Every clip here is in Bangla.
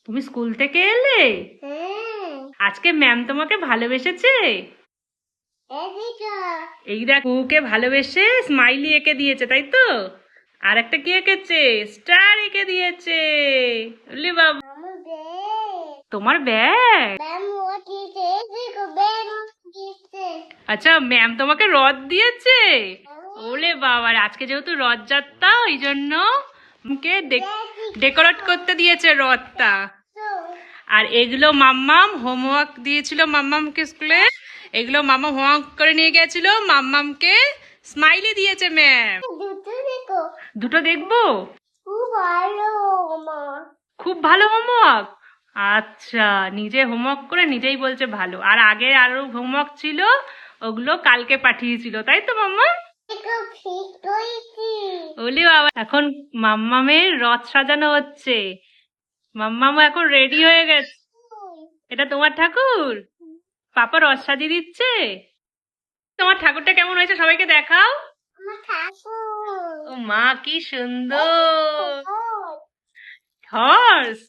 তুমি স্কুল থেকে এলে? আজকে ম্যাম তোমাকে ভালোবেসেছে? এই দেখ, কুকে ভালোবেসে স্মাইলি এঁকে দিয়েছে, তাই তো? আর একটা কি এঁকেছে? স্টার এঁকে দিয়েছে। ওলে বাবা, তোমার ব্যাগ? আচ্ছা, ম্যাম তোমাকে রথ দিয়েছে? ওলে বাবা, আজকে যেহেতু রথযাত্রা ওই জন্য ডেকোরেট করতে দিয়েছে রথটা। আর এগুলো মাম্মাম হোমওয়ার্ক দিয়েছিল মাম্মামকে স্কুলে, এগুলো মাম্মাম হোমওয়ার্ক করে নিয়ে গেছিল, মাম্মামকে স্মাইলি দিয়েছে ম্যাম। দুটো দেখবো? খুব ভালো হোমওয়ার্ক। আচ্ছা, নিজে হোমওয়ার্ক করে নিজেই বলছে ভালো। আর আগে আরো হোমওয়ার্ক ছিল, ওগুলো কালকে পাঠিয়েছিল, তাই তো মাম্মা? ওলে বাবা, এখন মাম্মামের রথ সাজানো হচ্ছে। মাম্মামও এখন রেডি হয়ে গেছে। এটা তোমার ঠাকুর? পাপা রথ সাজিয়ে দিচ্ছে। তোমার ঠাকুরটা কেমন হয়েছে সবাইকে দেখাও। ও মা, কি সুন্দর! হর্স,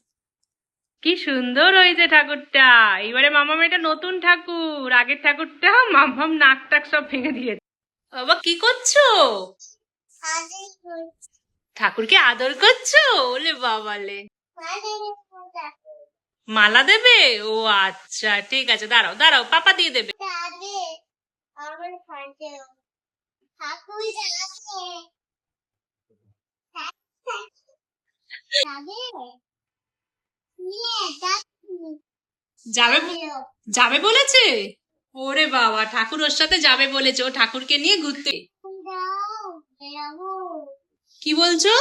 কি সুন্দর হয়েছে ঠাকুরটা। এবারে মামাম এটা নতুন ঠাকুর, আগের ঠাকুরটা মামাম নাক টাক সব ভেঙে দিয়েছে। বাবা কি করছো? ঠাকুরকে আদর করছো? ওলে বাবালে, মালা দেবে? ও আচ্ছা, ঠিক আছে, দাঁড়াও দাঁড়াও, পাপা দিয়ে দেবে। যাবে যাবে বলেছে? ওরে বাবা, ঠাকুর ওর সাথে যাবে বলেছে, ও ঠাকুরকে নিয়ে ঘুরতে। কি বলছো?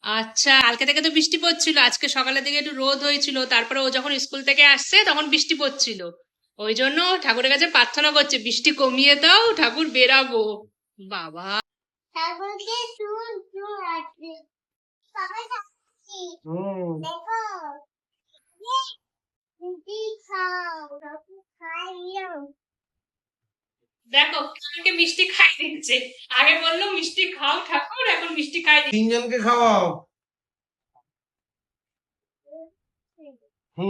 আচ্ছা, কালকে থেকে তো বৃষ্টি পড়ছিল, আজকে সকালের দিকে একটু রোদ হয়েছিল, তারপরে ও যখন স্কুল থেকে আসছে তখন বৃষ্টি পড়ছিল। ওই জন্য ঠাকুরের কাছে প্রার্থনা করছে, বৃষ্টি কমিয়ে দাও, ঠাকুর বেরাবো। বাবা, দেখো আমাকে মিষ্টি খাই দিচ্ছে। আগে বললো মিষ্টি খাও ঠাকুর, এখন মিষ্টি খাই দিচ্ছে। তিনজনকে খাওয়াও।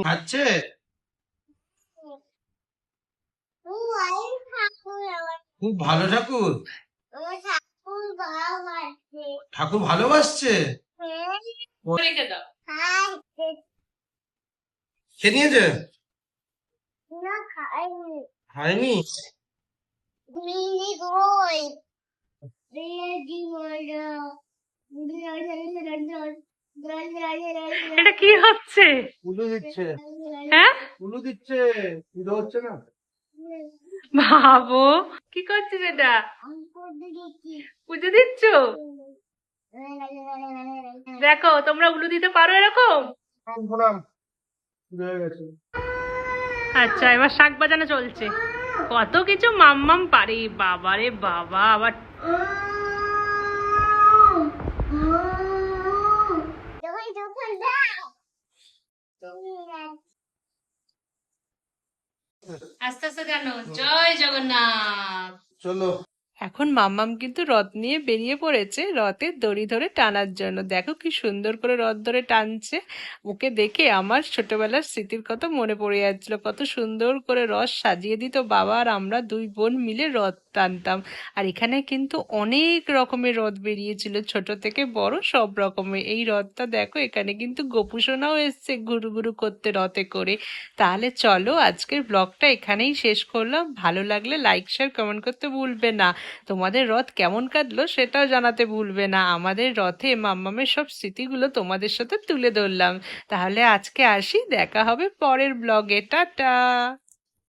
খাচ্ছে? খুব ভালো ঠাকুর। ঠাকুর ভালোবাসছে। রেখে দাও। খেয়ে নিয়েছে? খায়নি? এটা কি হচ্ছে? পুজো দিচ্ছে। হ্যাঁ, পুজো দিচ্ছে, পুজো হচ্ছে না? ভাবো কি করছিস এটা? পুজো দিচ্ছ? দেখো, তোমরা উলু দিতে পারো এরকম? পুজো হয়ে গেছে। আচ্ছা, এবার শাক বাজানো চলছে। কত কিছু মাম্মাম পারে, বাবা রে বাবা। আবার আস্তে আস্তে জানো। জয় জগন্নাথ। চলো। এখন মাম্মাম কিন্তু রথ নিয়ে বেরিয়ে পড়েছে রথের দড়ি ধরে টানার জন্য। দেখো কি সুন্দর করে রথ ধরে টানছে। ওকে দেখে আমার ছোটবেলার স্মৃতির কথা মনে পড়ে যাচ্ছিল। কত সুন্দর করে রথ সাজিয়ে দিত বাবা, আর আমরা দুই বোন মিলে রথ টানতাম। আর এখানে কিন্তু অনেক রকমের রথ বেরিয়েছিল, ছোট থেকে বড় সব রকমের। এই রথটা দেখো, এখানে কিন্তু গোপুসোনাও এসছে ঘুরু ঘুরু করতে রথে করে। তাহলে চলো, আজকের ব্লগটা এখানেই শেষ করলাম। ভালো লাগলে লাইক শেয়ার কমেন্ট করতে ভুলবে না। তোমাদের রথ কেমন কাটলো সেটাও জানাতে ভুলবে না। আমাদের রথে মাম্মামের সব স্মৃতিগুলো তোমাদের সাথে তুলে ধরলাম। তাহলে আজকে আসি, দেখা হবে পরের ব্লগে। টাটা।